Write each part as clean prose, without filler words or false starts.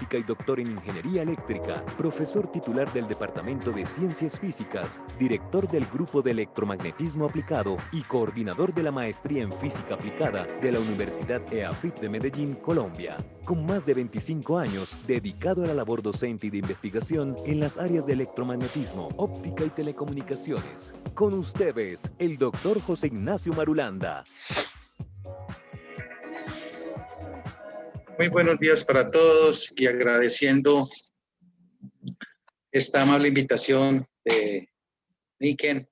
Y doctor en Ingeniería Eléctrica, profesor titular del Departamento de Ciencias Físicas, director del Grupo de Electromagnetismo Aplicado y coordinador de la Maestría en Física Aplicada de la Universidad EAFIT de Medellín, Colombia. Con más de 25 años dedicado a la labor docente y de investigación en las áreas de electromagnetismo, óptica y telecomunicaciones. Con ustedes, el doctor José Ignacio Marulanda. Muy buenos días para todos y agradeciendo esta amable invitación de Niken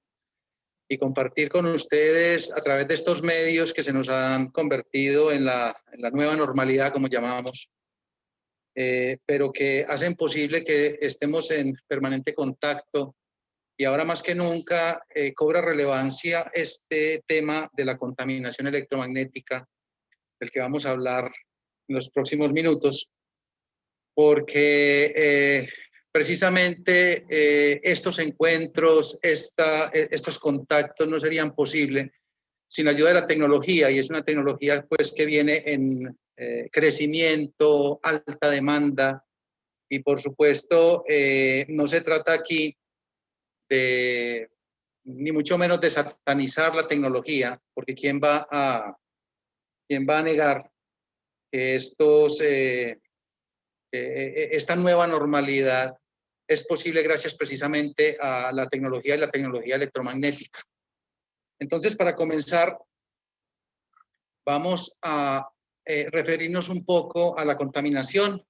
y compartir con ustedes a través de estos medios que se nos han convertido en la nueva normalidad, como llamamos, pero que hacen posible que estemos en permanente contacto y ahora más que nunca cobra relevancia este tema de la contaminación electromagnética, del que vamos a hablar en los próximos minutos, porque precisamente estos encuentros, estos contactos no serían posibles sin la ayuda de la tecnología, y es una tecnología pues que viene en crecimiento, alta demanda, y por supuesto no se trata aquí de ni mucho menos de satanizar la tecnología, porque quién va a negar que esta nueva normalidad es posible gracias precisamente a la tecnología y la tecnología electromagnética. Entonces, para comenzar, vamos a referirnos un poco a la contaminación.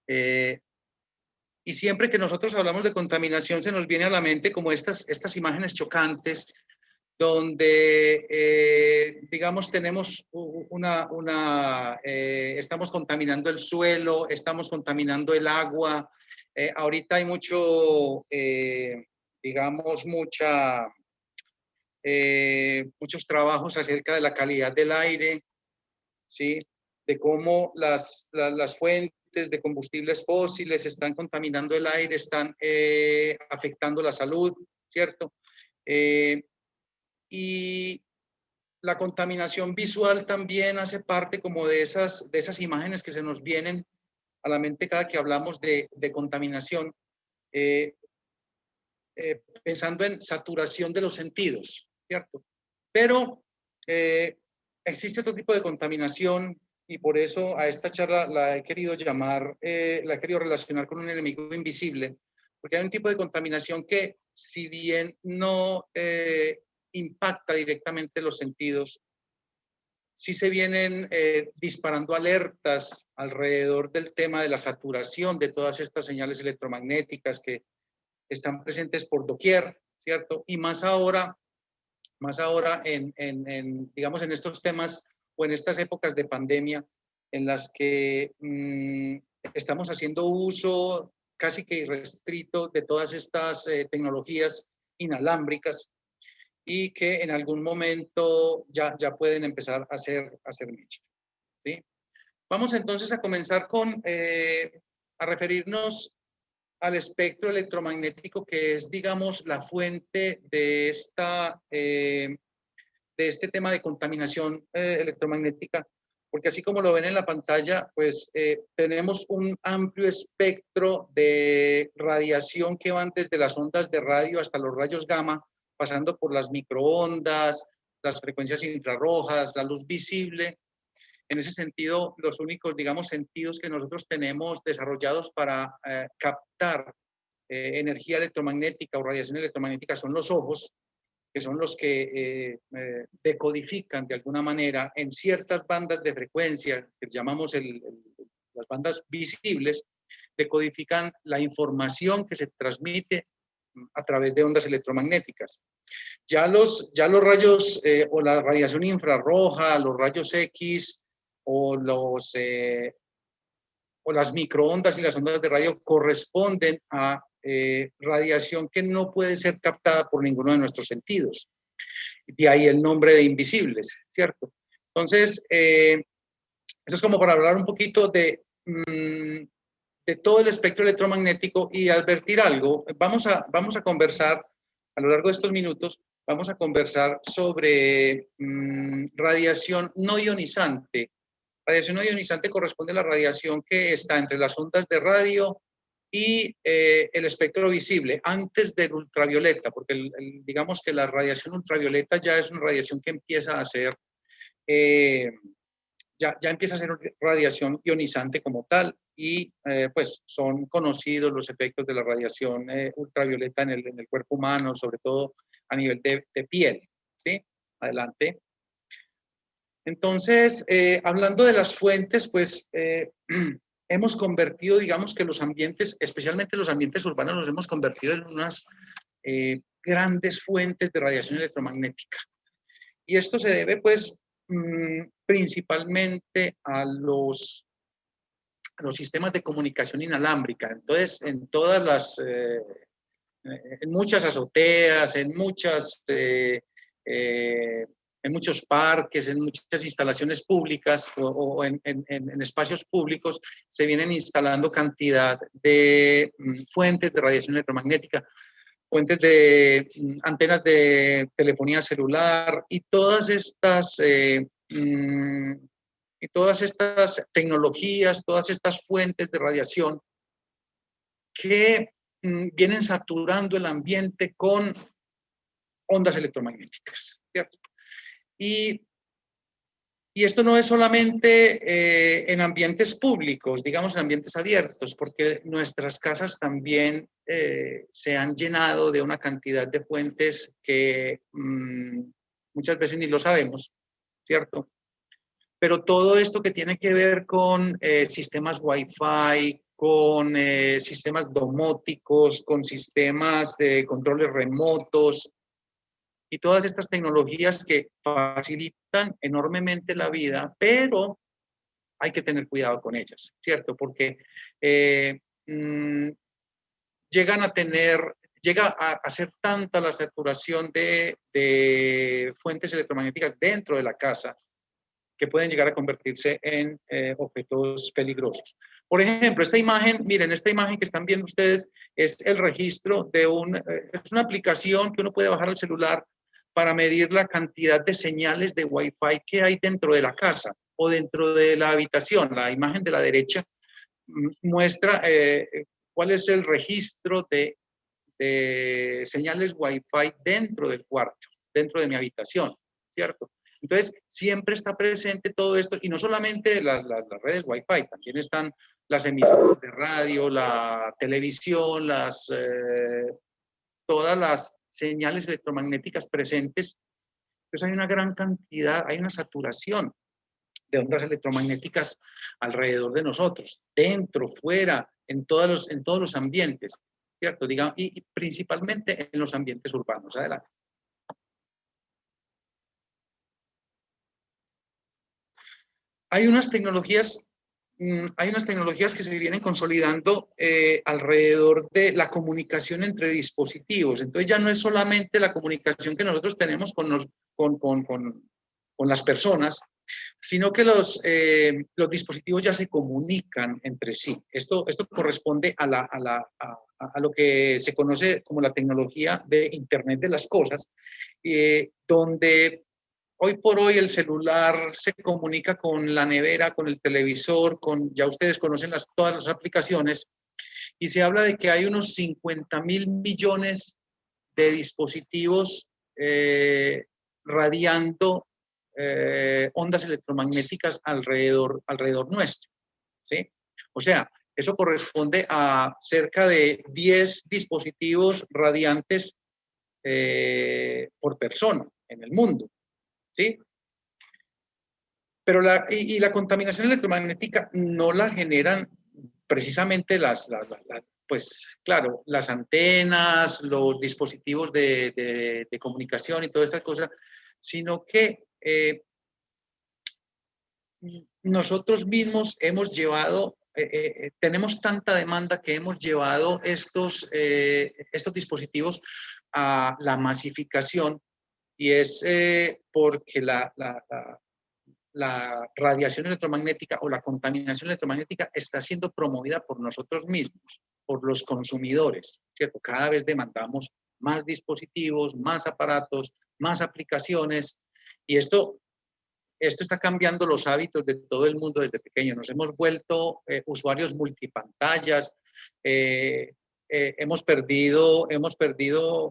Y siempre que nosotros hablamos de contaminación se nos viene a la mente como estas imágenes chocantes donde, digamos, tenemos estamos contaminando el suelo, estamos contaminando el agua. Ahorita hay digamos, muchos trabajos acerca de la calidad del aire, ¿sí? De cómo las fuentes de combustibles fósiles están contaminando el aire, están afectando la salud, ¿cierto? Y la contaminación visual también hace parte como de esas imágenes que se nos vienen a la mente cada que hablamos de contaminación, pensando en saturación de los sentidos, ¿cierto? Pero existe otro tipo de contaminación y por eso a esta charla la he querido relacionar con un enemigo invisible, porque hay un tipo de contaminación que, si bien no impacta directamente los sentidos, sí se vienen disparando alertas alrededor del tema de la saturación de todas estas señales electromagnéticas que están presentes por doquier, ¿cierto? Y más ahora digamos, en estos temas o en estas épocas de pandemia en las que estamos haciendo uso casi que irrestricto de todas estas tecnologías inalámbricas y que en algún momento ya pueden empezar a hacer mecha, ¿sí? Vamos entonces a comenzar a referirnos al espectro electromagnético, que es, digamos, la fuente de este tema de contaminación electromagnética, porque así como lo ven en la pantalla, pues tenemos un amplio espectro de radiación que van desde las ondas de radio hasta los rayos gamma, pasando por las microondas, las frecuencias infrarrojas, la luz visible. En ese sentido, los únicos, digamos, sentidos que nosotros tenemos desarrollados para captar energía electromagnética o radiación electromagnética son los ojos, que son los que decodifican de alguna manera en ciertas bandas de frecuencia, que llamamos las bandas visibles, decodifican la información que se transmite a través de ondas electromagnéticas. Ya los rayos o la radiación infrarroja, los rayos X o las microondas y las ondas de radio corresponden a radiación que no puede ser captada por ninguno de nuestros sentidos. De ahí el nombre de invisibles, ¿cierto? Entonces, eso es como para hablar un poquito de todo el espectro electromagnético y advertir algo. Vamos a conversar a lo largo de estos minutos, vamos a conversar sobre radiación no ionizante Radiación no ionizante corresponde a la radiación que está entre las ondas de radio y el espectro visible, antes del ultravioleta, porque digamos que la radiación ultravioleta ya es una radiación que empieza a ser, ya empieza a ser radiación ionizante como tal, y pues son conocidos los efectos de la radiación ultravioleta en el cuerpo humano, sobre todo a nivel de piel, ¿sí? Adelante. Entonces, hablando de las fuentes, pues hemos convertido, digamos que los ambientes, especialmente los ambientes urbanos, los hemos convertido en unas grandes fuentes de radiación electromagnética. Y esto se debe, pues, principalmente a los sistemas de comunicación inalámbrica. Entonces, en todas las, en muchas azoteas, en muchos parques, en muchas instalaciones públicas o en espacios públicos, se vienen instalando cantidad de fuentes de radiación electromagnética, fuentes de antenas de telefonía celular y todas estas tecnologías, todas estas fuentes de radiación que vienen saturando el ambiente con ondas electromagnéticas, ¿cierto? Y esto no es solamente en ambientes públicos, digamos en ambientes abiertos, porque nuestras casas también se han llenado de una cantidad de fuentes que muchas veces ni lo sabemos, ¿cierto? Pero todo esto que tiene que ver con sistemas Wi-Fi, con sistemas domóticos, con sistemas de controles remotos y todas estas tecnologías que facilitan enormemente la vida, pero hay que tener cuidado con ellas, ¿cierto? Porque llega a ser tanta la saturación de fuentes electromagnéticas dentro de la casa que pueden llegar a convertirse en objetos peligrosos. Por ejemplo, esta imagen, miren, esta imagen que están viendo ustedes es el registro de es una aplicación que uno puede bajar al celular para medir la cantidad de señales de Wi-Fi que hay dentro de la casa o dentro de la habitación. La imagen de la derecha muestra cuál es el registro de señales Wi-Fi dentro del cuarto, dentro de mi habitación, ¿cierto? Entonces, siempre está presente todo esto, y no solamente las redes Wi-Fi, también están las emisoras de radio, la televisión, todas las señales electromagnéticas presentes. Entonces, hay una gran cantidad, hay una saturación de ondas electromagnéticas alrededor de nosotros, dentro, fuera, en todos los ambientes, ¿cierto? Digamos, y principalmente en los ambientes urbanos. Adelante. Hay unas tecnologías que se vienen consolidando alrededor de la comunicación entre dispositivos. Entonces ya no es solamente la comunicación que nosotros tenemos con las personas, sino que los dispositivos ya se comunican entre sí. Esto corresponde a lo que se conoce como la tecnología de Internet de las cosas, donde hoy por hoy el celular se comunica con la nevera, con el televisor, ya ustedes conocen todas las aplicaciones, y se habla de que hay unos 50.000 millones de dispositivos radiando ondas electromagnéticas alrededor nuestro, ¿sí? O sea, eso corresponde a cerca de 10 dispositivos radiantes por persona en el mundo, ¿sí? Pero la contaminación electromagnética no la generan precisamente pues claro, las antenas, los dispositivos de comunicación y todas estas cosas, sino que nosotros mismos hemos llevado, tenemos tanta demanda que hemos llevado estos dispositivos a la masificación, y es porque la radiación electromagnética o la contaminación electromagnética está siendo promovida por nosotros mismos, por los consumidores, ¿cierto? Cada vez demandamos más dispositivos, más aparatos, más aplicaciones, y esto esto está cambiando los hábitos de todo el mundo desde pequeño. Nos hemos vuelto usuarios multipantallas, hemos perdido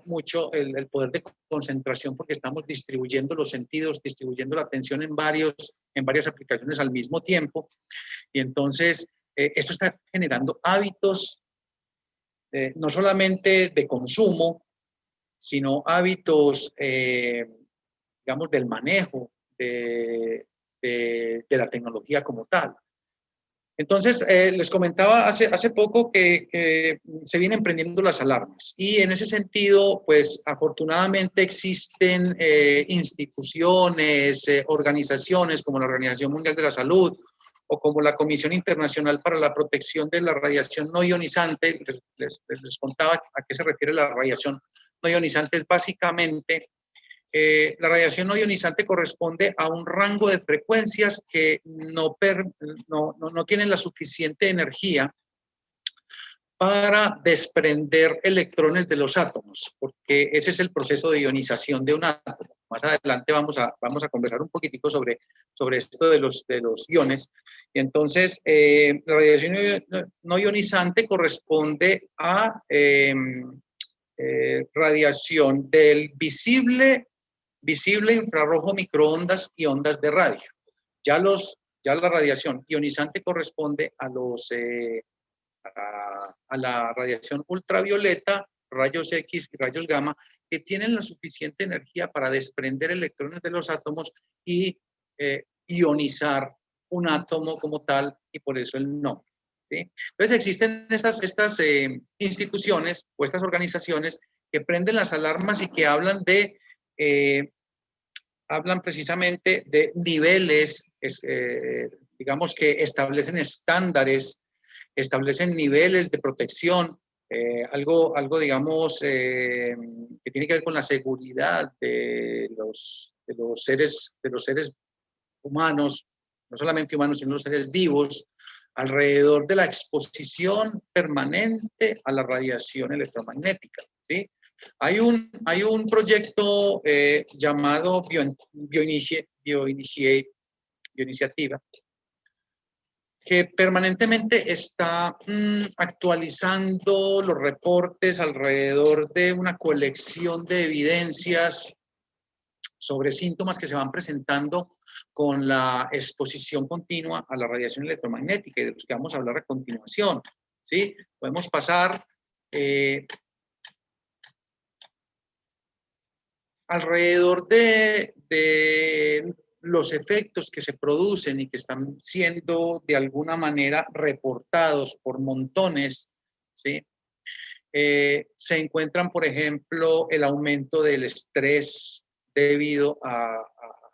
mucho el poder de concentración porque estamos distribuyendo los sentidos, distribuyendo la atención en varias aplicaciones al mismo tiempo. Y entonces, esto está generando hábitos no solamente de consumo, sino hábitos, digamos, del manejo de la tecnología como tal. Entonces, les comentaba hace poco que se vienen prendiendo las alarmas y en ese sentido, pues afortunadamente existen instituciones, organizaciones como la Organización Mundial de la Salud o como la Comisión Internacional para la Protección de la Radiación No Ionizante. Les contaba a qué se refiere la radiación no ionizante. Es básicamente la radiación no ionizante corresponde a un rango de frecuencias que no tienen la suficiente energía para desprender electrones de los átomos, porque ese es el proceso de ionización de un átomo. Más adelante vamos a conversar un poquitico sobre esto de los iones. Y entonces, la radiación no ionizante corresponde a radiación del visible, infrarrojo, microondas y ondas de radio. Ya la radiación ionizante corresponde a la radiación ultravioleta, rayos X y rayos gamma, que tienen la suficiente energía para desprender electrones de los átomos y ionizar un átomo como tal, y por eso el nombre. ¿Sí? Entonces existen estas instituciones o estas organizaciones que prenden las alarmas y que hablan precisamente de niveles, digamos que establecen estándares, establecen niveles de protección, algo digamos, que tiene que ver con la seguridad de los seres humanos, no solamente humanos, sino los seres vivos, alrededor de la exposición permanente a la radiación electromagnética, ¿sí? Hay un proyecto llamado Bioiniciativa, que permanentemente está actualizando los reportes alrededor de una colección de evidencias sobre síntomas que se van presentando con la exposición continua a la radiación electromagnética, y de los que vamos a hablar a continuación, ¿sí? Podemos pasar alrededor de los efectos que se producen y que están siendo de alguna manera reportados por montones, ¿sí? Se encuentran, por ejemplo, el aumento del estrés debido a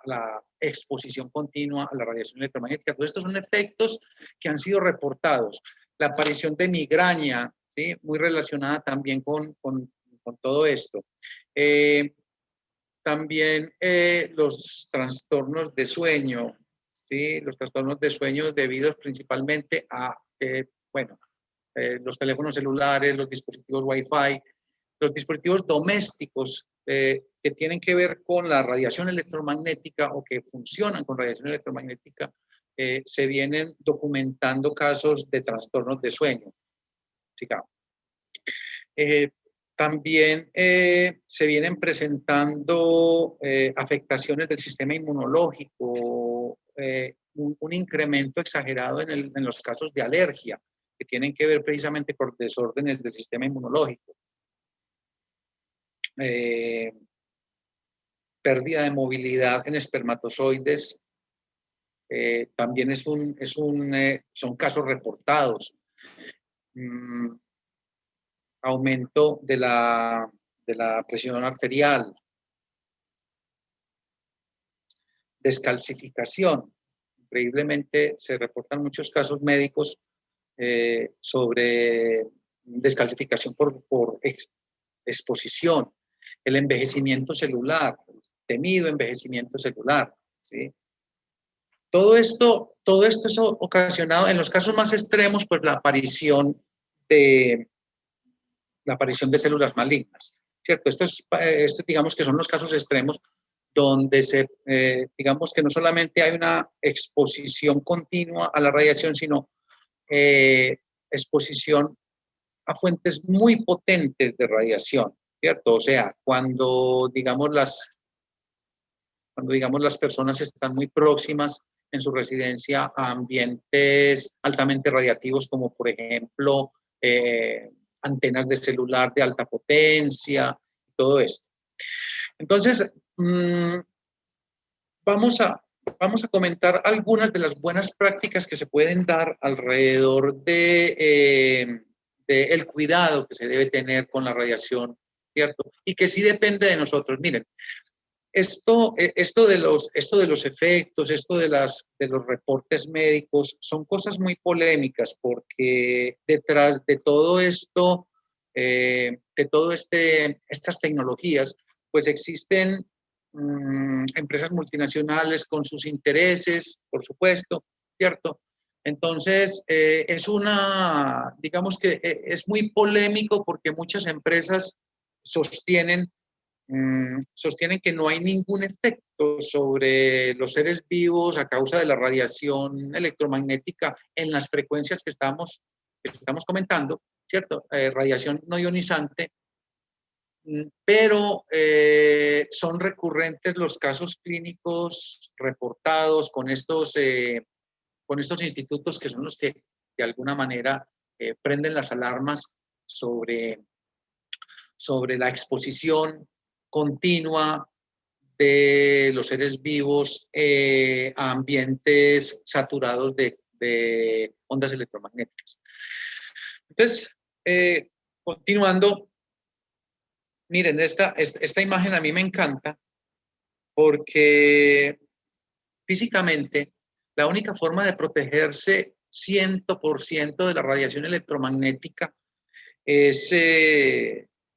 la exposición continua a la radiación electromagnética. Todos estos son efectos que han sido reportados. La aparición de migraña, ¿sí? Muy relacionada también con todo esto. También los trastornos de sueño, ¿sí? Los trastornos de sueño debidos principalmente a, los teléfonos celulares, los dispositivos Wi-Fi, los dispositivos domésticos que tienen que ver con la radiación electromagnética o que funcionan con radiación electromagnética, se vienen documentando casos de trastornos de sueño. Sigamos. También se vienen presentando afectaciones del sistema inmunológico, un incremento exagerado en los casos de alergia, que tienen que ver precisamente con desórdenes del sistema inmunológico. Pérdida de movilidad en espermatozoides, también son casos reportados. Aumento de la presión arterial, descalcificación. Increíblemente se reportan muchos casos médicos sobre descalcificación por exposición, el envejecimiento celular, temido envejecimiento celular, ¿sí? Todo esto es ocasionado, en los casos más extremos, pues la aparición de células malignas, ¿cierto? Esto digamos que son los casos extremos donde digamos que no solamente hay una exposición continua a la radiación, sino exposición a fuentes muy potentes de radiación, ¿cierto? O sea, cuando digamos las personas están muy próximas en su residencia a ambientes altamente radiactivos, como por ejemplo antenas de celular de alta potencia, todo esto. Entonces, vamos a comentar algunas de las buenas prácticas que se pueden dar alrededor de el cuidado que se debe tener con la radiación, ¿cierto? Y que sí depende de nosotros. Miren, esto de los efectos, esto de los reportes médicos, son cosas muy polémicas porque detrás de todo esto, estas tecnologías, pues existen empresas multinacionales con sus intereses, por supuesto, ¿cierto? Entonces, digamos que es muy polémico porque muchas empresas sostienen que no hay ningún efecto sobre los seres vivos a causa de la radiación electromagnética en las frecuencias que estamos comentando, ¿cierto? Radiación no ionizante, pero son recurrentes los casos clínicos reportados con estos institutos que son los que de alguna manera prenden las alarmas sobre la exposición continua de los seres vivos a ambientes saturados de ondas electromagnéticas. Entonces, continuando, miren, esta imagen a mí me encanta porque físicamente la única forma de protegerse 100% de la radiación electromagnética es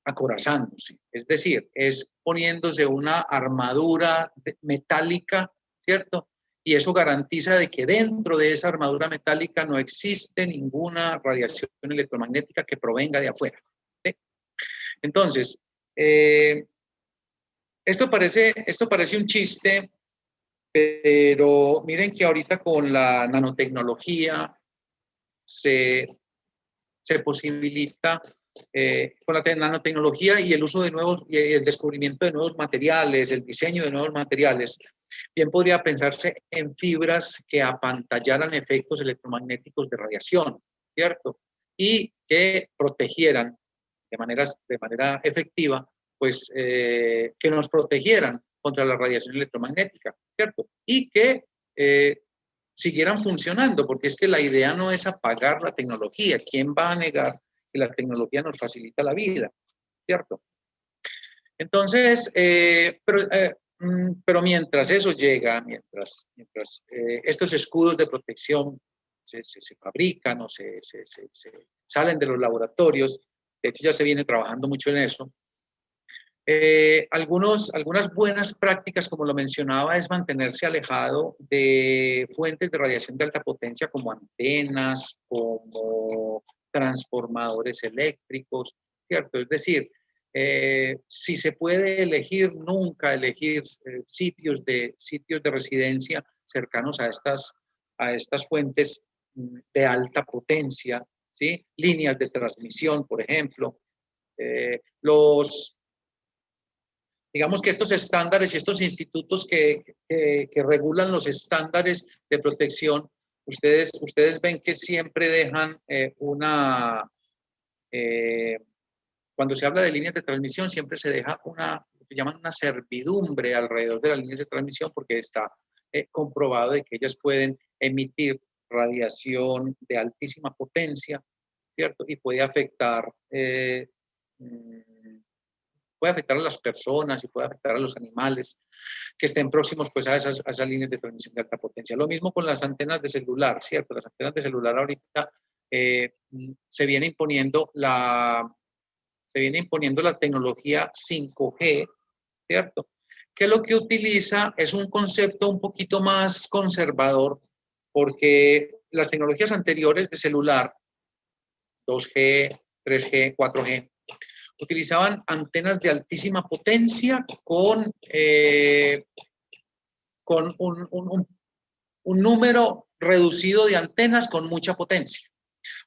acorazándose, es decir, es poniéndose una armadura metálica, ¿cierto? Y eso garantiza de que dentro de esa armadura metálica no existe ninguna radiación electromagnética que provenga de afuera, ¿sí? Entonces, esto parece un chiste, pero miren que ahorita con la nanotecnología se posibilita con la nanotecnología y el uso de y el descubrimiento de nuevos materiales, el diseño de nuevos materiales, bien podría pensarse en fibras que apantallaran efectos electromagnéticos de radiación, ¿cierto? Y que protegieran de manera efectiva, pues que nos protegieran contra la radiación electromagnética, ¿cierto? Y que siguieran funcionando, porque es que la idea no es apagar la tecnología. ¿Quién va a negar que la tecnología nos facilita la vida? ¿Cierto? Entonces, pero mientras eso llega, mientras estos escudos de protección se fabrican o se salen de los laboratorios, de hecho ya se viene trabajando mucho en eso, algunas buenas prácticas, como lo mencionaba, es mantenerse alejado de fuentes de radiación de alta potencia como antenas, como transformadores eléctricos, ¿cierto? Es decir, si se puede elegir, nunca elegir sitios de residencia cercanos a estas fuentes de alta potencia, ¿sí? Líneas de transmisión, por ejemplo. Digamos que estos estándares y estos institutos que regulan los estándares de protección, ustedes ven que siempre dejan cuando se habla de líneas de transmisión, siempre se deja lo que llaman una servidumbre alrededor de las líneas de transmisión, porque está comprobado de que ellas pueden emitir radiación de altísima potencia, ¿cierto? Y puede afectar a las personas y puede afectar a los animales que estén próximos pues, a esas líneas de transmisión de alta potencia. Lo mismo con las antenas de celular, ¿cierto? Las antenas de celular ahorita se viene imponiendo la tecnología 5G, ¿cierto? Que lo que utiliza es un concepto un poquito más conservador, porque las tecnologías anteriores de celular, 2G, 3G, 4G, utilizaban antenas de altísima potencia con un número reducido de antenas con mucha potencia.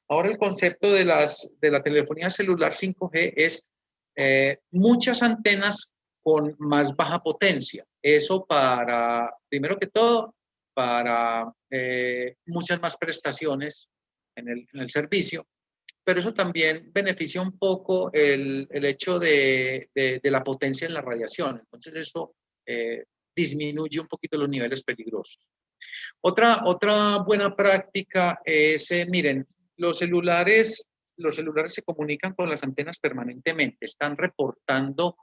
Ahora el concepto de la telefonía celular 5G es muchas antenas con más baja potencia. Eso primero que todo, para muchas más prestaciones en el servicio, pero eso también beneficia un poco el hecho de la potencia en la radiación. Entonces eso disminuye un poquito los niveles peligrosos. Otra buena práctica es, miren, los celulares se comunican con las antenas permanentemente, están reportando,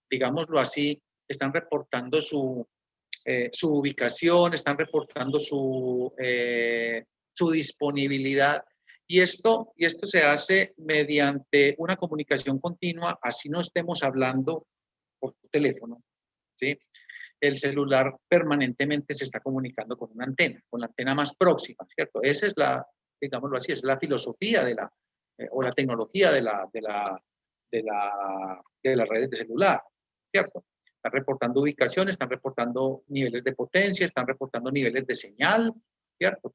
digámoslo así, están reportando su ubicación, están reportando su disponibilidad. Y esto se hace mediante una comunicación continua, así no estemos hablando por teléfono, ¿sí? El celular permanentemente se está comunicando con una antena, con la antena más próxima, ¿cierto? Esa es digámoslo así, es la filosofía o la tecnología de las redes de celular, ¿cierto? Están reportando ubicaciones, están reportando niveles de potencia, están reportando niveles de señal, ¿cierto?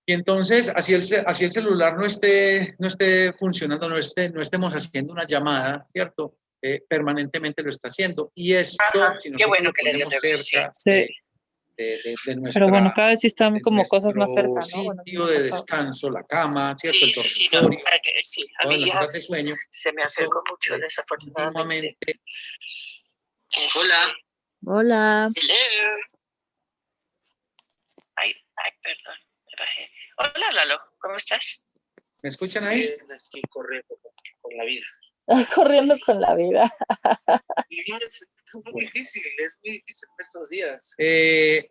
Y entonces, así el celular no esté funcionando, no estemos haciendo una llamada, ¿cierto? Permanentemente lo está haciendo. Y esto, si nosotros bueno lo ponemos cerca sí. de Pero bueno, cada vez sí están como cosas más nuestro cerca, ¿no? Bueno, sitio de descanso, la cama, ¿cierto? El Sí, dormitorio, a todas mi las hija horas de sueño. se me acercó mucho, desafortunadamente. Continuamente. Hola. hola. Hello. Ay, perdón, me bajé. Hola, Lalo, ¿cómo estás? ¿Me escuchan ahí? Estoy corriendo con la vida. Corriendo con la vida. Mi vida es muy difícil, estos días. Sí,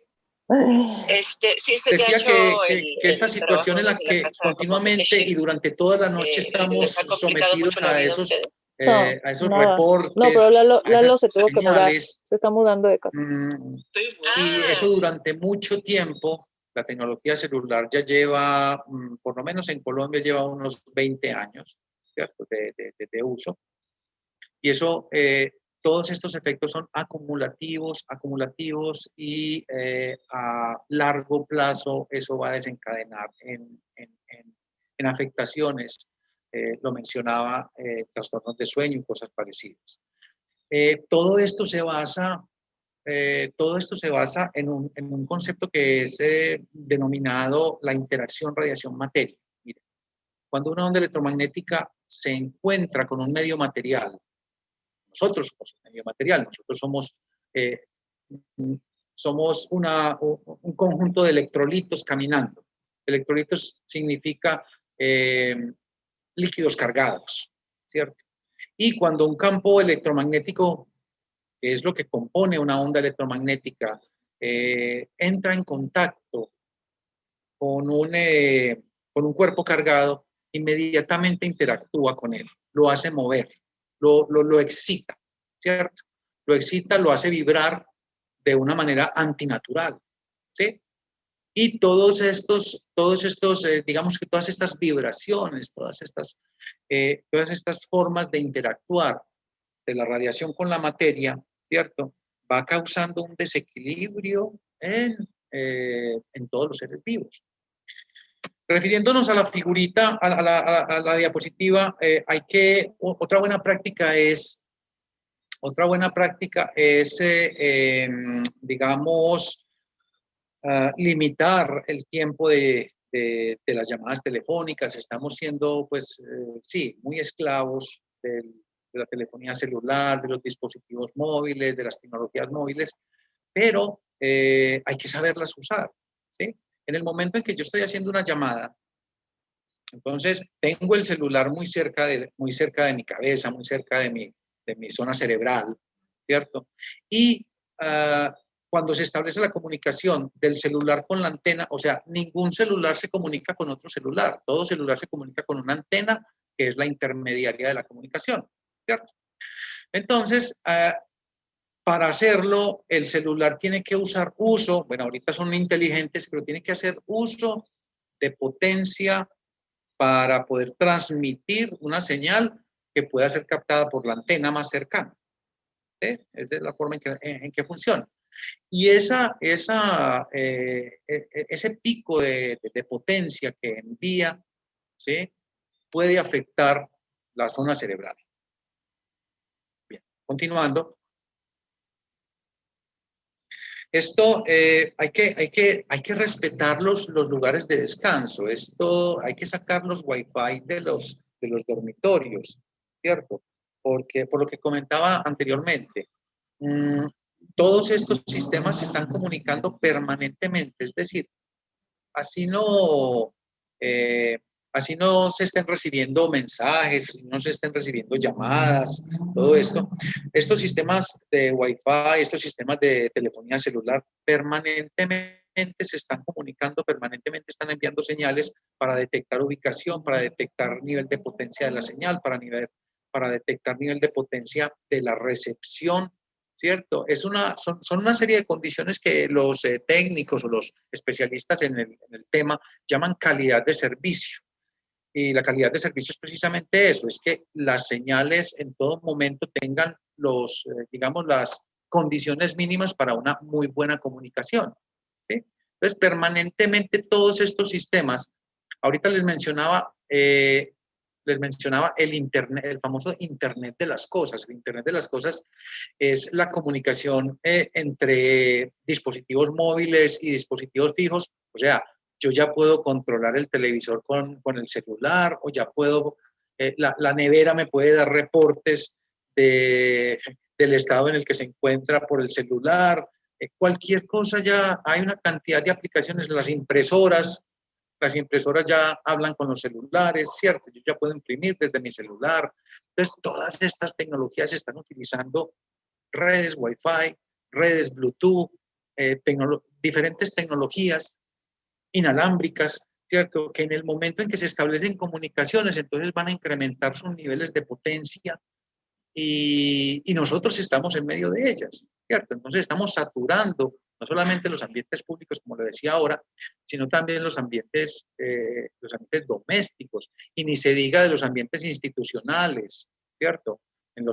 se Decía hecho que esta situación en la que continuamente y durante toda la noche estamos sometidos a esos reportes, no, pero Lalo esas se tuvo que mudar, señales, se está mudando de casa. y eso durante mucho tiempo. La tecnología celular ya lleva, por lo menos en Colombia, lleva unos 20 años, ¿cierto? de uso. Y eso, todos estos efectos son acumulativos y a largo plazo eso va a desencadenar en afectaciones. Lo mencionaba, trastornos de sueño y cosas parecidas. Todo esto se basa en un concepto que es denominado la interacción radiación-materia. Mire, cuando una onda electromagnética se encuentra con un medio material, nosotros somos un medio material, nosotros somos un conjunto de electrolitos caminando. Electrolitos significa líquidos cargados, ¿cierto? Y cuando un campo electromagnético, que es lo que compone una onda electromagnética, entra en contacto con un cuerpo cargado, inmediatamente interactúa con él, lo hace mover, lo excita, ¿cierto? Lo excita, lo hace vibrar de una manera antinatural, ¿sí? Y todos estos digamos que todas estas vibraciones, todas estas formas de interactuar de la radiación con la materia, ¿cierto? Va causando un desequilibrio en todos los seres vivos. Refiriéndonos a la figurita, a la diapositiva, otra buena práctica es, digamos, limitar el tiempo de las llamadas telefónicas. Estamos siendo, pues, sí, muy esclavos de la telefonía celular, de los dispositivos móviles, de las tecnologías móviles, pero hay que saberlas usar, ¿sí? En el momento en que yo estoy haciendo una llamada, entonces tengo el celular muy cerca de mi cabeza, muy cerca de mi zona cerebral, ¿cierto? Y cuando se establece la comunicación del celular con la antena, o sea, ningún celular se comunica con otro celular, todo celular se comunica con una antena que es la intermediaria de la comunicación, ¿cierto? Entonces, para hacerlo, el celular tiene que bueno, ahorita son inteligentes, pero tiene que hacer uso de potencia para poder transmitir una señal que pueda ser captada por la antena más cercana. ¿Sí? Es de la forma en que funciona. Y ese pico de potencia que envía, ¿sí?, puede afectar la zona cerebral. Bien, continuando. Esto hay que respetar los lugares de descanso. Esto hay que sacar los Wi-Fi de los dormitorios, ¿cierto? Porque por lo que comentaba anteriormente, todos estos sistemas se están comunicando permanentemente, es decir, así no, así no se estén recibiendo mensajes, no se estén recibiendo llamadas, todo esto. Estos sistemas de Wi-Fi, estos sistemas de telefonía celular permanentemente se están comunicando, permanentemente están enviando señales para detectar ubicación, para detectar nivel de potencia de la señal, para detectar nivel de potencia de la recepción, ¿cierto? Son una serie de condiciones que los técnicos o los especialistas en el tema llaman calidad de servicio. Y la calidad de servicio es precisamente eso, es que las señales en todo momento tengan digamos, las condiciones mínimas para una muy buena comunicación, ¿sí? Entonces, permanentemente todos estos sistemas, ahorita les mencionaba el Internet, el famoso Internet de las cosas. El Internet de las cosas es la comunicación entre dispositivos móviles y dispositivos fijos. O sea, yo ya puedo controlar el televisor con el celular, o ya puedo, la nevera me puede dar reportes del estado en el que se encuentra por el celular. Cualquier cosa, ya hay una cantidad de aplicaciones. Las impresoras ya hablan con los celulares, ¿cierto? Yo ya puedo imprimir desde mi celular. Entonces, todas estas tecnologías están utilizando redes Wi-Fi, redes Bluetooth, diferentes tecnologías inalámbricas, ¿cierto? Que en el momento en que se establecen comunicaciones, entonces van a incrementar sus niveles de potencia y nosotros estamos en medio de ellas, ¿cierto? Entonces estamos saturando no solamente los ambientes públicos, como le decía ahora, sino también los ambientes domésticos, y ni se diga de los ambientes institucionales, ¿cierto? En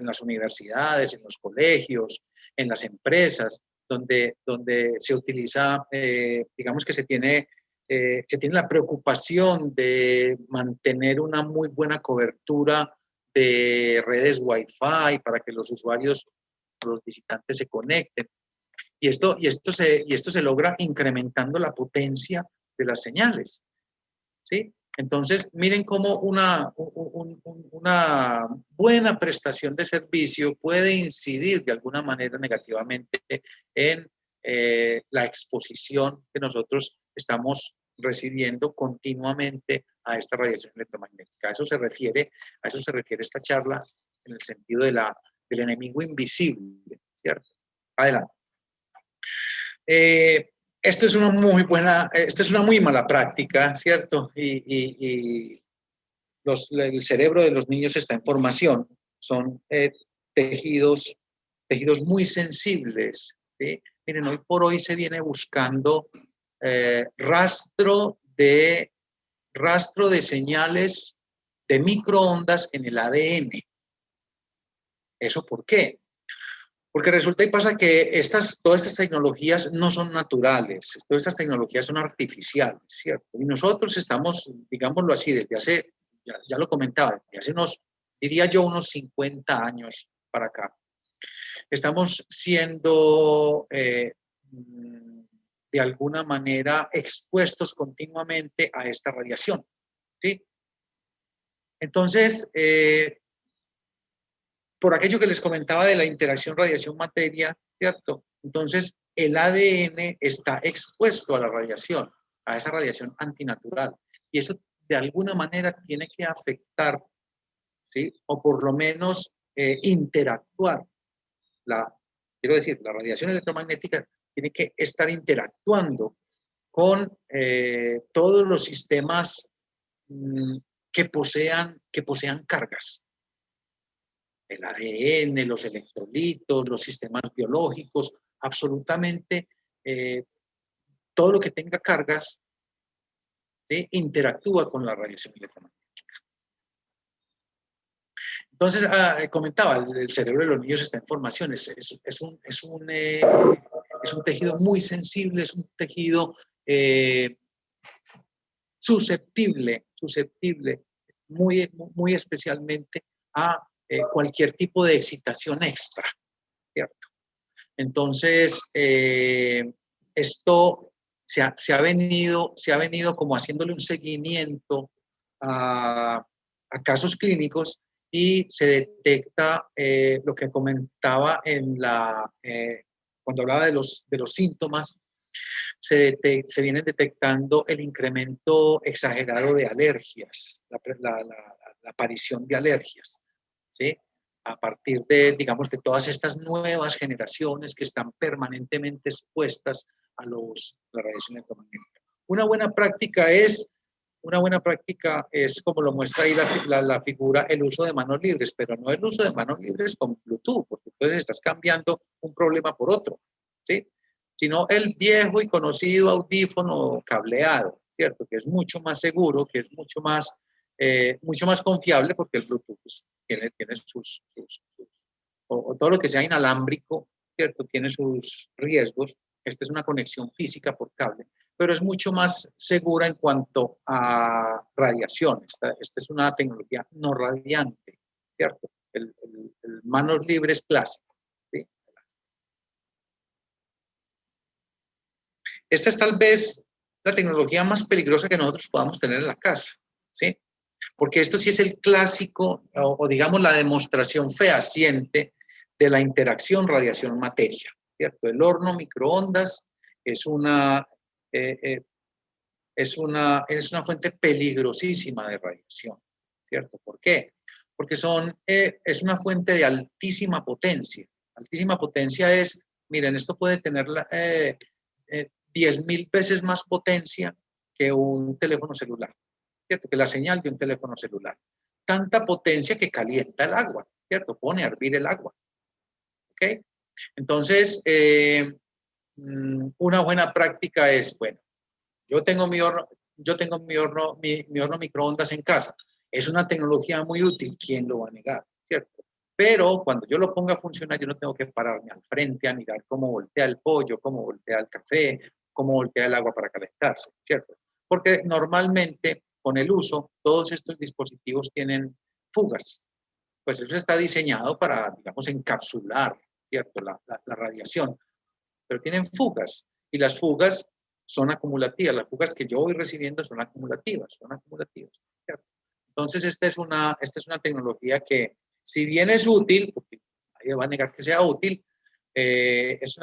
las universidades, en los colegios, en las empresas, donde se utiliza, digamos que se tiene la preocupación de mantener una muy buena cobertura de redes Wi-Fi para que los usuarios, los visitantes se conecten. Y esto se logra incrementando la potencia de las señales, ¿sí? Entonces, miren cómo una buena prestación de servicio puede incidir de alguna manera negativamente en la exposición que nosotros estamos recibiendo continuamente a esta radiación electromagnética. A eso se refiere esta charla, en el sentido del enemigo invisible, ¿cierto? Adelante. Esto es una muy mala práctica, ¿cierto? Y el cerebro de los niños está en formación. Son tejidos muy sensibles, ¿sí? Miren, hoy por hoy se viene buscando rastro de señales de microondas en el ADN. ¿Eso por qué? Porque resulta y pasa que todas estas tecnologías no son naturales, todas estas tecnologías son artificiales, ¿cierto? Y nosotros estamos, digámoslo así, desde hace, ya lo comentaba, desde hace diría yo, unos 50 años para acá, estamos siendo de alguna manera expuestos continuamente a esta radiación, ¿sí? Entonces, por aquello que les comentaba de la interacción radiación-materia, ¿cierto? Entonces, el ADN está expuesto a la radiación, a esa radiación antinatural. Y eso, de alguna manera, tiene que afectar, ¿sí? O por lo menos interactuar. Quiero decir, la radiación electromagnética tiene que estar interactuando con todos los sistemas que posean cargas. El ADN, los electrolitos, los sistemas biológicos, absolutamente todo lo que tenga cargas, ¿sí?, interactúa con la radiación electromagnética. Entonces, comentaba, el cerebro de los niños está en formación, es un tejido muy sensible, es un tejido susceptible muy especialmente a cualquier tipo de excitación extra, ¿cierto? Entonces, esto se ha venido como haciéndole un seguimiento a casos clínicos y se detecta lo que comentaba cuando hablaba de los síntomas, se vienen detectando el incremento exagerado de alergias, la aparición de alergias, ¿sí? A partir de, digamos, de todas estas nuevas generaciones que están permanentemente expuestas a la radiación electromagnética. Una buena práctica es, como lo muestra ahí la figura, el uso de manos libres, pero no el uso de manos libres con Bluetooth, porque entonces estás cambiando un problema por otro, ¿sí? Sino el viejo y conocido audífono cableado, ¿cierto? Que es mucho más seguro, que es mucho más confiable, porque el Bluetooth pues, tiene o todo lo que sea inalámbrico, ¿cierto? Tiene sus riesgos. Esta es una conexión física por cable, pero es mucho más segura en cuanto a radiación. Esta es una tecnología no radiante, ¿cierto? El manos libres clásico, ¿sí? Esta es tal vez la tecnología más peligrosa que nosotros podamos tener en la casa, ¿sí? Porque esto sí es el clásico, o digamos la demostración fehaciente de la interacción radiación-materia, ¿cierto? El horno microondas es una fuente peligrosísima de radiación, ¿cierto? ¿Por qué? Porque es una fuente de altísima potencia. Altísima potencia es, miren, esto puede tener 10.000 veces más potencia que un teléfono celular, ¿cierto? Que la señal de un teléfono celular. Tanta potencia que calienta el agua, ¿cierto? Pone a hervir el agua, ¿ok? Entonces, una buena práctica es, bueno, yo tengo mi horno microondas en casa. Es una tecnología muy útil, ¿quién lo va a negar? ¿Cierto? Pero cuando yo lo ponga a funcionar, yo no tengo que pararme al frente a mirar cómo voltea el pollo, cómo voltea el café, cómo voltea el agua para calentarse, ¿cierto? Porque normalmente con el uso, todos estos dispositivos tienen fugas. Pues eso está diseñado para, digamos, encapsular, ¿cierto? La radiación. Pero tienen fugas y las fugas son acumulativas. Las fugas que yo voy recibiendo son acumulativas, ¿cierto? Entonces, esta es una tecnología que, si bien es útil, porque nadie va a negar que sea útil, es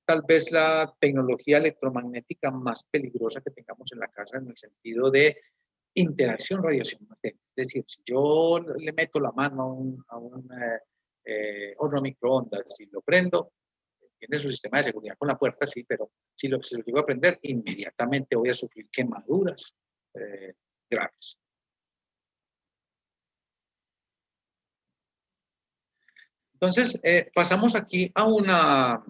tal vez la tecnología electromagnética más peligrosa que tengamos en la casa en el sentido de interacción radiación-materia. Es decir, si yo le meto la mano a un horno microondas y lo prendo, tiene su sistema de seguridad con la puerta, sí, pero si lo llego a prender, inmediatamente voy a sufrir quemaduras graves. Entonces, pasamos aquí a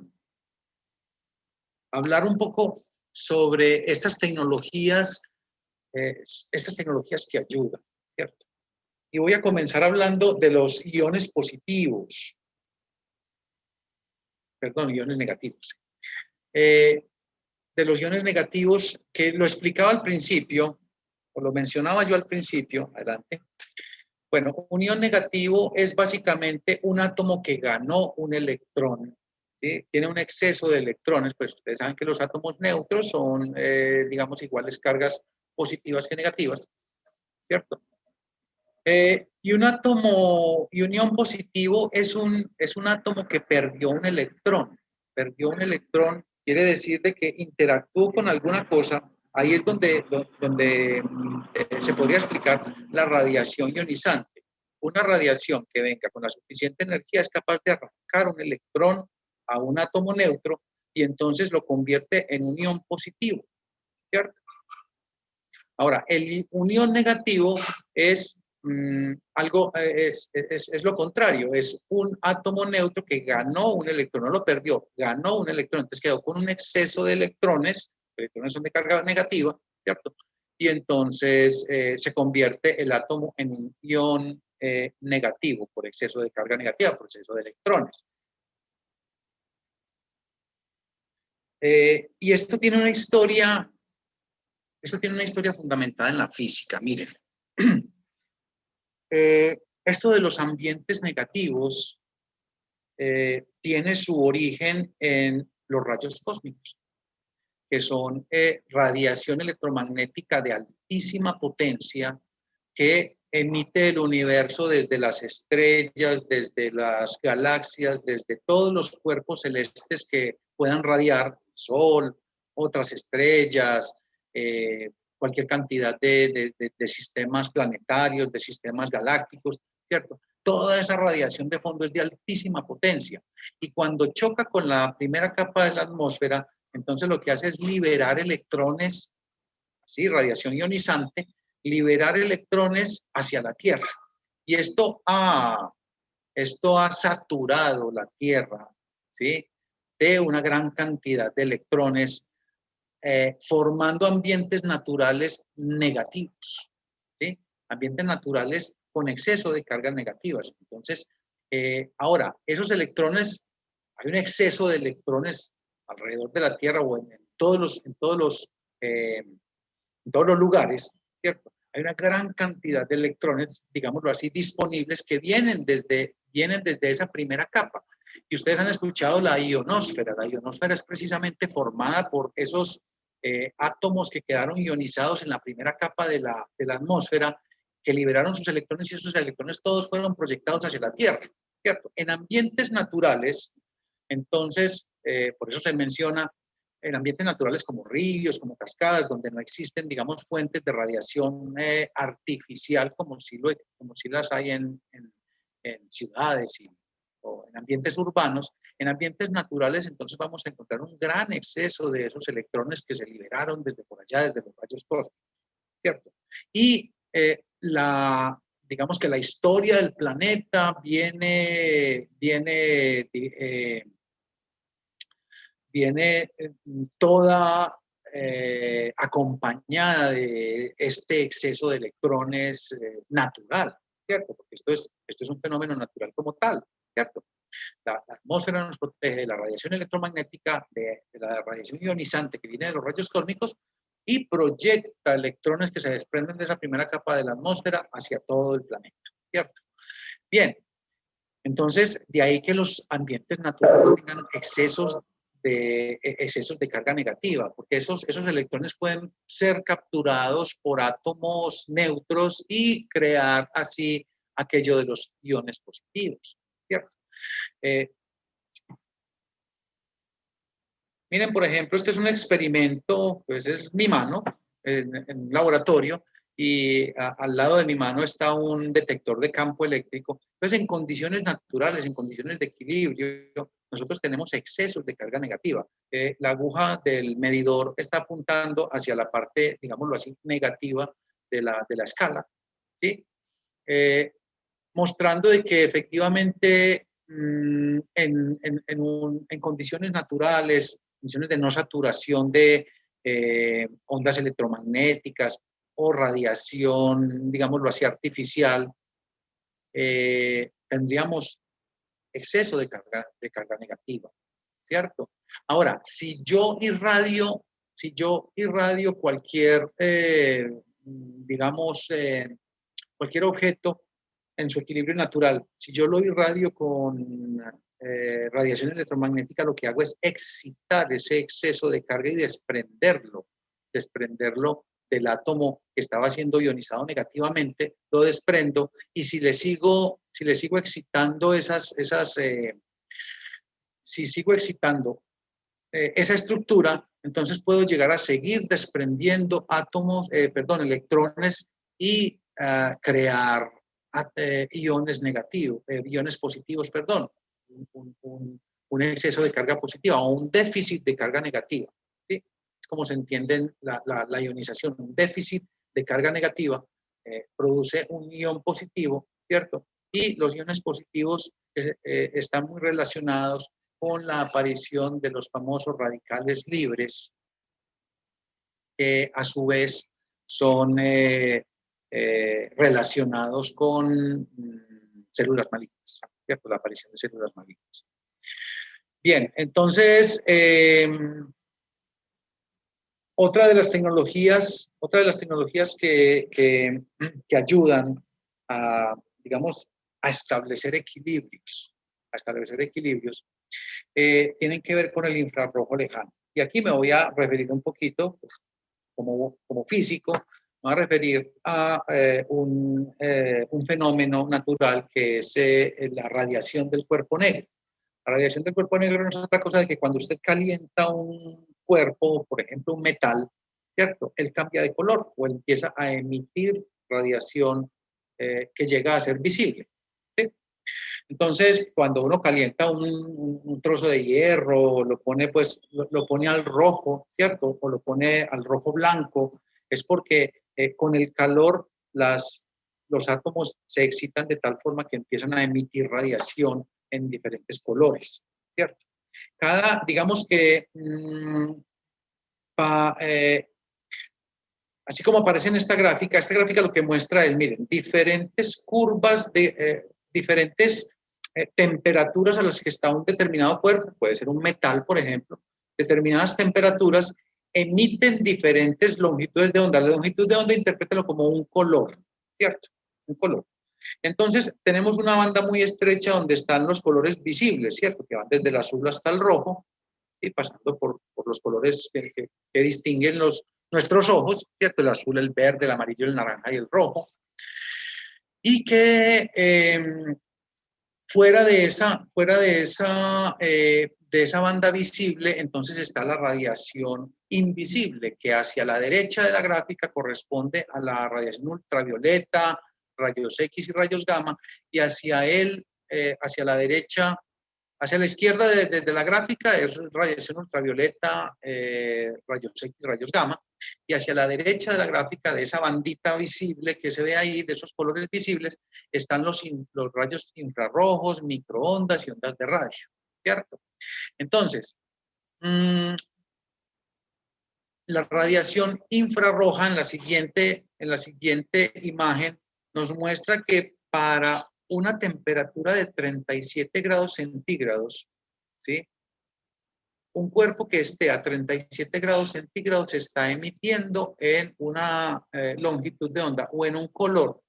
hablar un poco sobre estas tecnologías que ayudan, ¿cierto? Y voy a comenzar hablando de los iones positivos, perdón, iones negativos. De los iones negativos, que lo explicaba al principio, o lo mencionaba yo al principio, adelante. Bueno, un ion negativo es básicamente un átomo que ganó un electrón, ¿sí? Tiene un exceso de electrones, pues ustedes saben que los átomos neutros son, digamos, iguales cargas positivas que negativas, ¿cierto? Y un ion positivo es un átomo que perdió un electrón. Perdió un electrón quiere decir de que interactuó con alguna cosa. Ahí es donde se podría explicar la radiación ionizante. Una radiación que venga con la suficiente energía es capaz de arrancar un electrón a un átomo neutro y entonces lo convierte en un ion positivo, ¿cierto? Ahora, un ion negativo es es lo contrario, es un átomo neutro que ganó un electrón, no lo perdió, ganó un electrón, entonces quedó con un exceso de electrones, electrones son de carga negativa, ¿cierto? Y entonces se convierte el átomo en un ion negativo, por exceso de carga negativa, por exceso de electrones. Y esto tiene una historia fundamentada en la física. Miren, esto de los ambientes negativos tiene su origen en los rayos cósmicos, que son radiación electromagnética de altísima potencia que emite el universo desde las estrellas, desde las galaxias, desde todos los cuerpos celestes que puedan radiar, Sol, otras estrellas, cualquier cantidad de sistemas planetarios, de sistemas galácticos, ¿cierto? Toda esa radiación de fondo es de altísima potencia. Y cuando choca con la primera capa de la atmósfera, entonces lo que hace es liberar electrones, ¿sí? Radiación ionizante, liberar electrones hacia la Tierra. Y esto ha saturado la Tierra, ¿sí? De una gran cantidad de electrones, formando ambientes naturales negativos, ¿sí? Ambientes naturales con exceso de cargas negativas. Entonces, ahora, esos electrones, hay un exceso de electrones alrededor de la Tierra o en todos los lugares, ¿cierto? Hay una gran cantidad de electrones, digámoslo así, disponibles que vienen desde esa primera capa. Y ustedes han escuchado la ionosfera. La ionosfera es precisamente formada por esos átomos que quedaron ionizados en la primera capa de la atmósfera, que liberaron sus electrones y esos electrones todos fueron proyectados hacia la Tierra, ¿cierto? En ambientes naturales, entonces, por eso se menciona en ambientes naturales como ríos, como cascadas, donde no existen, digamos, fuentes de radiación artificial como si las hay en ciudades o en ambientes urbanos. En ambientes naturales, entonces vamos a encontrar un gran exceso de esos electrones que se liberaron desde por allá, desde los rayos cósmicos, ¿cierto? Y digamos que la historia del planeta viene toda acompañada de este exceso de electrones natural, ¿cierto? Porque esto es un fenómeno natural como tal, ¿cierto? La atmósfera nos protege de la radiación electromagnética, de la radiación ionizante que viene de los rayos cósmicos y proyecta electrones que se desprenden de esa primera capa de la atmósfera hacia todo el planeta, ¿cierto? Bien, entonces de ahí que los ambientes naturales tengan excesos de carga negativa, porque esos electrones pueden ser capturados por átomos neutros y crear así aquello de los iones positivos, ¿cierto? Miren, por ejemplo, este es un experimento, pues es mi mano en un laboratorio y al lado de mi mano está un detector de campo eléctrico. Entonces, en condiciones naturales, en condiciones de equilibrio, nosotros tenemos excesos de carga negativa. La aguja del medidor está apuntando hacia la parte, digámoslo así, negativa de la escala, ¿sí? Mostrando de que efectivamente en condiciones naturales, condiciones de no saturación de ondas electromagnéticas o radiación, digámoslo así, artificial, tendríamos exceso de carga negativa, ¿cierto? Ahora, si yo irradio cualquier, digamos, cualquier objeto en su equilibrio natural, si yo lo irradio con radiación electromagnética, lo que hago es excitar ese exceso de carga y desprenderlo del átomo que estaba siendo ionizado negativamente, lo desprendo, y si le sigo excitando si sigo excitando esa estructura, entonces puedo llegar a seguir desprendiendo electrones y crear iones negativos, iones positivos, perdón, un exceso de carga positiva o un déficit de carga negativa, ¿sí? Es como se entiende la ionización. Un déficit de carga negativa produce un ion positivo, ¿cierto? Y los iones positivos están muy relacionados con la aparición de los famosos radicales libres, que a su vez son relacionados con células malignas, ¿cierto? La aparición de células malignas. Bien, entonces, otra de las tecnologías que ayudan a, digamos, a establecer equilibrios, tienen que ver con el infrarrojo lejano. Y aquí me voy a referir un poquito, pues, como físico, me voy a referir a un fenómeno natural que es la radiación del cuerpo negro. La radiación del cuerpo negro no es otra cosa de que cuando usted calienta un cuerpo, por ejemplo, un metal, ¿cierto? Él cambia de color o empieza a emitir radiación que llega a ser visible, ¿sí? Entonces, cuando uno calienta un trozo de hierro, lo pone, pues, lo pone al rojo, ¿cierto? O lo pone al rojo blanco, es porque con el calor los átomos se excitan de tal forma que empiezan a emitir radiación en diferentes colores, ¿cierto? Digamos que, así como aparece en esta gráfica lo que muestra es, miren, diferentes curvas de diferentes temperaturas a las que está un determinado cuerpo, puede ser un metal, por ejemplo, determinadas temperaturas emiten diferentes longitudes de onda. La longitud de onda, interprétalo como un color, ¿cierto? Un color. Entonces, tenemos una banda muy estrecha donde están los colores visibles, ¿cierto? Que van desde el azul hasta el rojo, y pasando por los colores que distinguen nuestros ojos, ¿cierto? El azul, el verde, el amarillo, el naranja y el rojo. Y que fuera de esa banda visible, entonces está la radiación invisible, que hacia la derecha de la gráfica corresponde a la radiación ultravioleta, rayos X y rayos gamma, y hacia la derecha, hacia la izquierda de la gráfica es radiación ultravioleta, rayos X, rayos gamma, y hacia la derecha de la gráfica, de esa bandita visible que se ve ahí, de esos colores visibles, están los rayos infrarrojos, microondas y ondas de radio, ¿cierto? Entonces, la radiación infrarroja en la siguiente imagen nos muestra que para una temperatura de 37 grados centígrados, ¿sí? Un cuerpo que esté a 37 grados centígrados se está emitiendo en una longitud de onda o en un color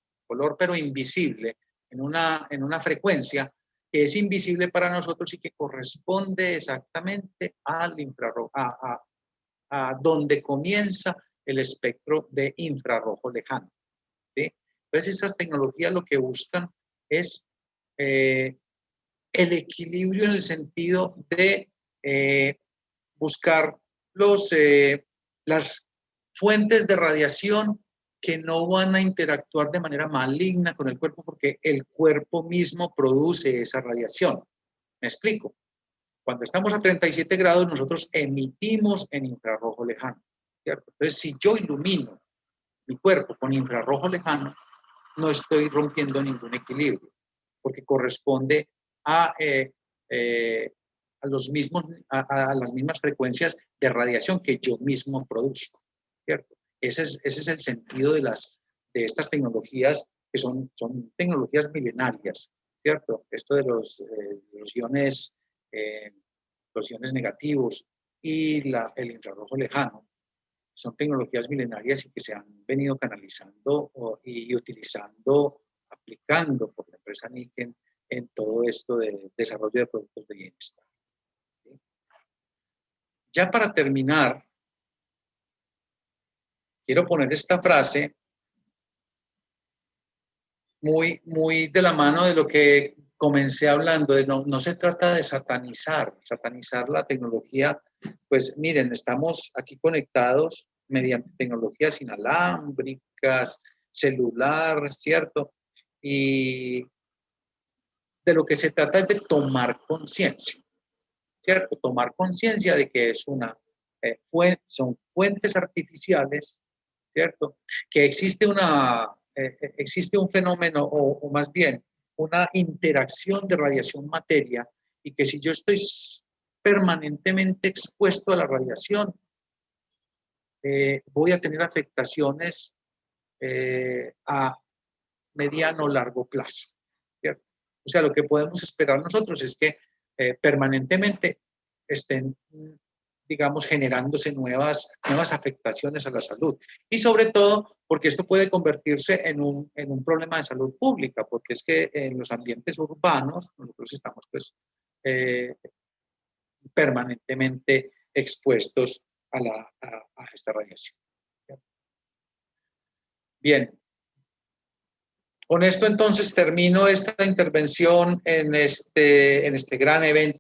pero invisible, en una frecuencia que es invisible para nosotros y que corresponde exactamente al infrarrojo, a donde comienza el espectro de infrarrojo lejano, ¿sí? Entonces, estas tecnologías lo que buscan es el equilibrio en el sentido de buscar las fuentes de radiación que no van a interactuar de manera maligna con el cuerpo porque el cuerpo mismo produce esa radiación. ¿Me explico? Cuando estamos a 37 grados, nosotros emitimos en infrarrojo lejano, ¿cierto? Entonces, si yo ilumino mi cuerpo con infrarrojo lejano, no estoy rompiendo ningún equilibrio, porque corresponde a las mismas frecuencias de radiación que yo mismo produzco, ¿cierto? Ese es el sentido de estas tecnologías, que son tecnologías milenarias, ¿cierto? Esto de los iones negativos y el infrarrojo lejano son tecnologías milenarias y que se han venido canalizando y utilizando, aplicando por la empresa Niken en todo esto de desarrollo de productos de bienestar. ¿Sí? Ya para terminar, quiero poner esta frase muy de la mano de lo que comencé hablando, de no se trata de satanizar la tecnología. Pues miren, estamos aquí conectados mediante tecnologías inalámbricas, celular, ¿cierto? Y de lo que se trata es de tomar conciencia, ¿cierto? Tomar conciencia de que es son fuentes artificiales, ¿cierto? Que existe un fenómeno, o más bien, una interacción de radiación-materia, y que si yo estoy permanentemente expuesto a la radiación, voy a tener afectaciones a mediano o largo plazo, ¿cierto? O sea, lo que podemos esperar nosotros es que permanentemente estén, digamos, generándose nuevas afectaciones a la salud. Y sobre todo, porque esto puede convertirse en un problema de salud pública, porque es que en los ambientes urbanos nosotros estamos, pues, permanentemente expuestos a esta radiación. Bien. Con esto entonces termino esta intervención en este gran evento